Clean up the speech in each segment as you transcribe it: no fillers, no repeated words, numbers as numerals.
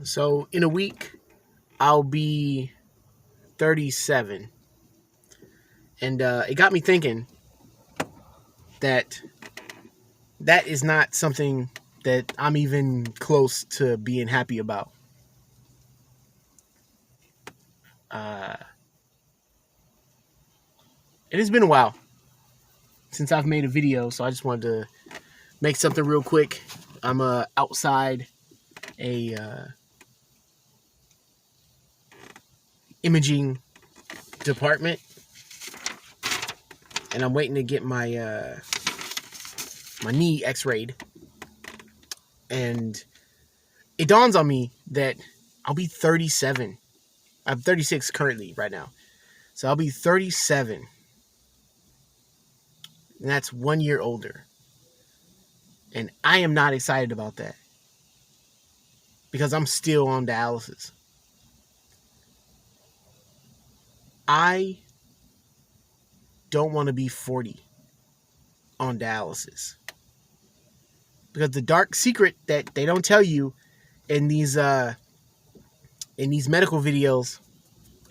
So in a week, I'll be 37. And it got me thinking that that is not something that I'm even close to being happy about. Uh, it has been a while since I've made a video, so I just wanted to make something real quick. I'm outside a imaging department, and I'm waiting to get my my knee x-rayed. And it dawns on me that I'll be 37. I'm 36 currently right now. So I'll be 37. And that's 1 year older. And I am not excited about that. Because I'm still on dialysis. I don't want to be 40 on dialysis. Because the dark secret that they don't tell you in these medical videos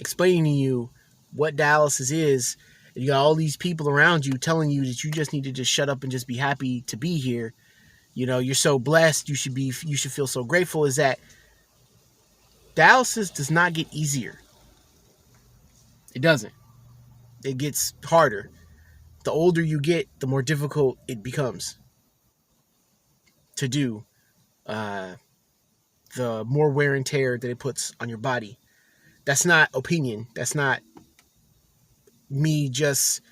explaining to you what dialysis is, and you got all these people around you telling you that you just need to just shut up and just be happy to be here. You know, you're so blessed, you should feel so grateful, is that dialysis does not get easier. It doesn't. It gets harder. The older you get, the more difficult it becomes to do. The more wear and tear that it puts on your body. That's not opinion. That's not me just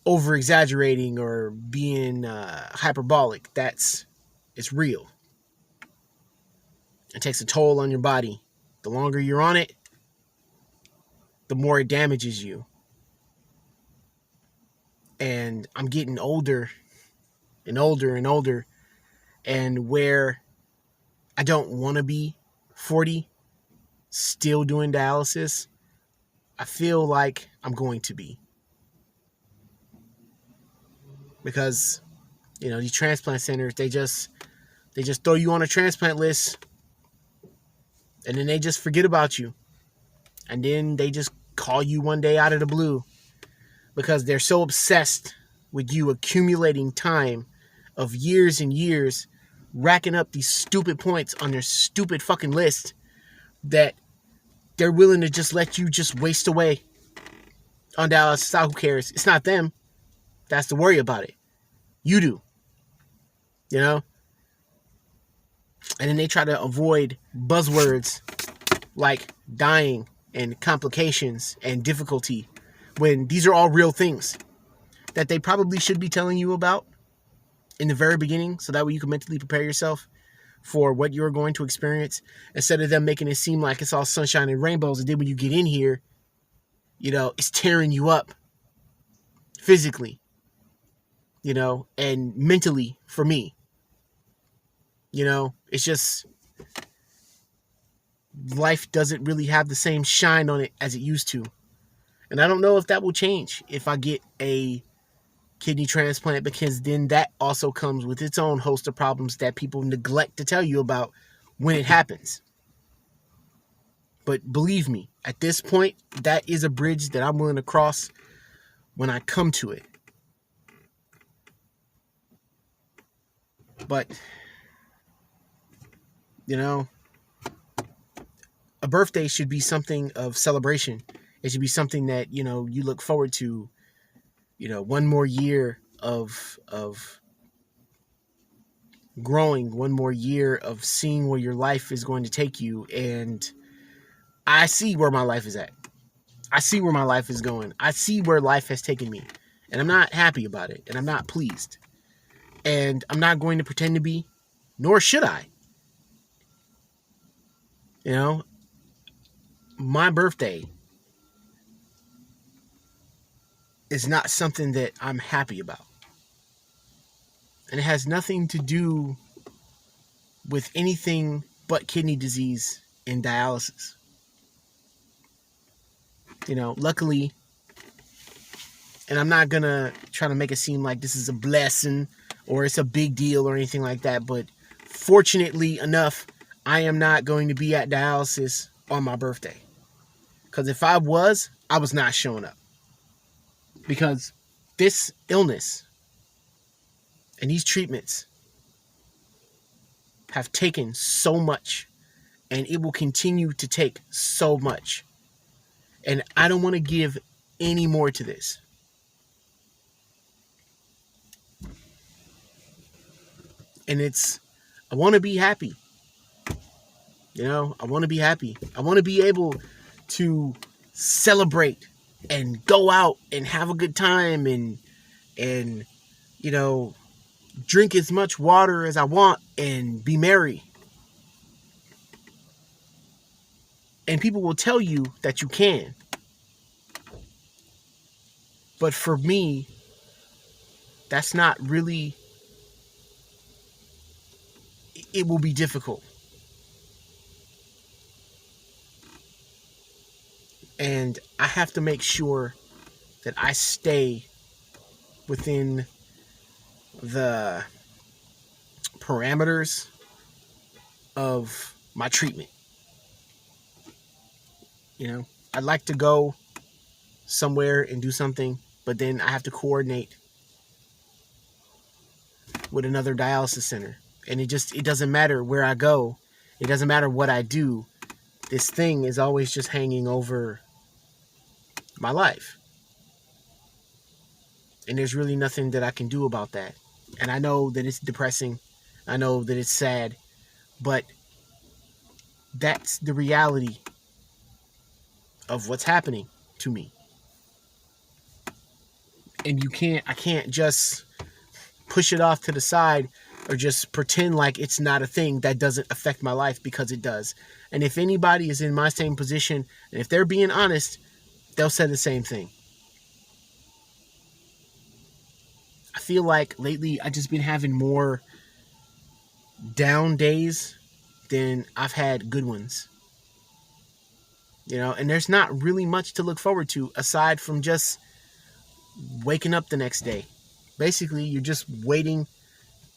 over exaggerating or being hyperbolic. It's real. It takes a toll on your body. The longer you're on it, the more it damages you. And I'm getting older and older and older, and where I don't want to be 40 still doing dialysis, I feel like I'm going to be. Because, you know, these transplant centers, they just throw you on a transplant list, and then they just forget about you. And then they just call you one day out of the blue because they're so obsessed with you accumulating time of years and years, racking up these stupid points on their stupid fucking list, that they're willing to just let you just waste away on dialysis. Who cares? It's not them that's to worry about it. You do. You know? And then they try to avoid buzzwords like dying and complications and difficulty, when these are all real things that they probably should be telling you about in the very beginning, so that way you can mentally prepare yourself for what you're going to experience, instead of them making it seem like it's all sunshine and rainbows, and then when you get in here, you know, it's tearing you up physically, you know, and mentally for me. You know, it's just, life doesn't really have the same shine on it as it used to. And I don't know if that will change if I get a kidney transplant, because then that also comes with its own host of problems that people neglect to tell you about when it happens. But believe me, at this point, that is a bridge that I'm willing to cross when I come to it. But, you know, a birthday should be something of celebration. It should be something that, you know, you look forward to, you know, one more year of growing, one more year of seeing where your life is going to take you. And I see where my life is at. I see where my life is going. I see where life has taken me. And I'm not happy about it. And I'm not pleased. And I'm not going to pretend to be, nor should I. You know, my birthday is not something that I'm happy about. And it has nothing to do with anything but kidney disease and dialysis. You know, luckily, and I'm not going to try to make it seem like this is a blessing or it's a big deal or anything like that, but fortunately enough, I am not going to be at dialysis on my birthday. Because if I was not showing up. Because this illness and these treatments have taken so much, and it will continue to take so much. And I don't want to give any more to this. And I want to be happy. I want to be happy. I want to be able to celebrate and go out and have a good time and drink as much water as I want and be merry. And people will tell you that you can. But for me, that's not really, it will be difficult. And I have to make sure that I stay within the parameters of my treatment. I'd like to go somewhere and do something, but then I have to coordinate with another dialysis center. And it doesn't matter where I go. It doesn't matter what I do. This thing is always just hanging over my life. And there's really nothing that I can do about that. And I know that it's depressing. I know that it's sad. But that's the reality of what's happening to me. And I can't just push it off to the side or just pretend like it's not a thing that doesn't affect my life, because it does. And if anybody is in my same position, and if they're being honest, they'll say the same thing. I feel like lately I've just been having more down days than I've had good ones. And there's not really much to look forward to aside from just waking up the next day. Basically, I'm just waiting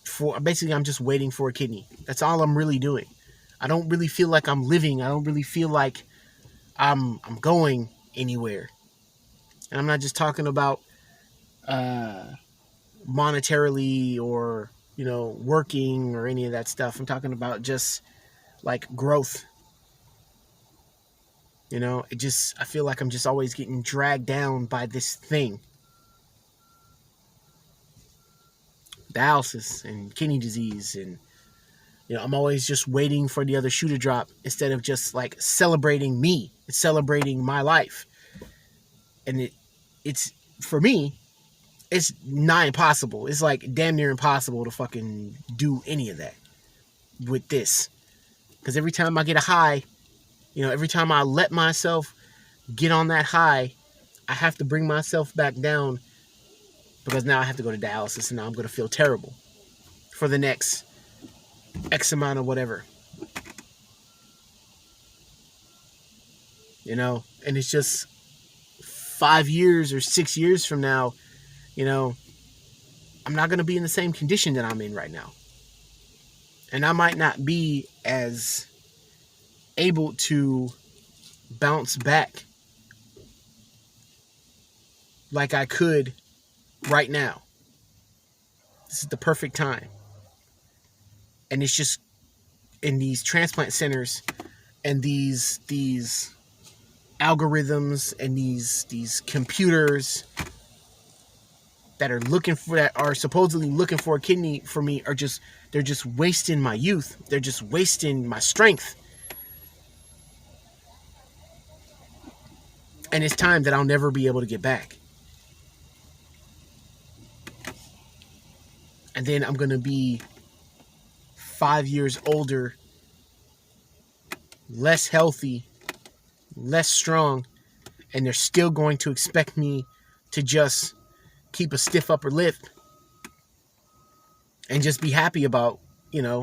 for a kidney. That's all I'm really doing. I don't really feel like I'm living. I don't really feel like I'm going anywhere. And I'm not just talking about monetarily or working or any of that stuff. I'm talking about just like growth. I feel like I'm just always getting dragged down by this thing. Dialysis and kidney disease, and I'm always just waiting for the other shoe to drop instead of just like celebrating me. It's celebrating my life. And it's for me, it's not impossible. It's like damn near impossible to fucking do any of that with this. Because every time I get a high, every time I let myself get on that high, I have to bring myself back down, because now I have to go to dialysis, and now I'm going to feel terrible for the next X amount of whatever. And it's just 5 years or 6 years from now, I'm not going to be in the same condition that I'm in right now. And I might not be as able to bounce back like I could right now. This is the perfect time. And it's just in these transplant centers and these algorithms and these computers that are supposedly looking for a kidney for me they're just wasting my youth. They're just wasting my strength. And it's time that I'll never be able to get back. And then I'm going to be 5 years older, less healthy, less strong, and they're still going to expect me to just keep a stiff upper lip and just be happy about,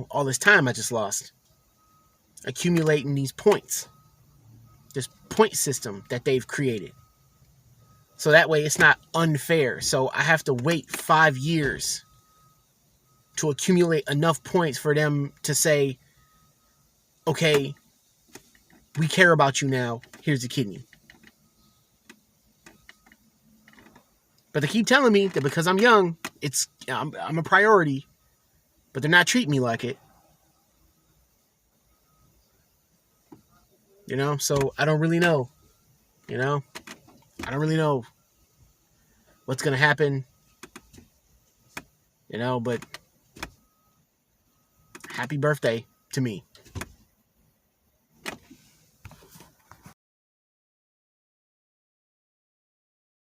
all this time I just lost. Accumulating these points. This point system that they've created. So that way it's not unfair. So I have to wait 5 years to accumulate enough points for them to say, okay, we care about you now. Here's the kidney. But they keep telling me that because I'm young, I'm a priority, but they're not treating me like it. So I don't really know. I don't really know what's gonna happen. But happy birthday to me.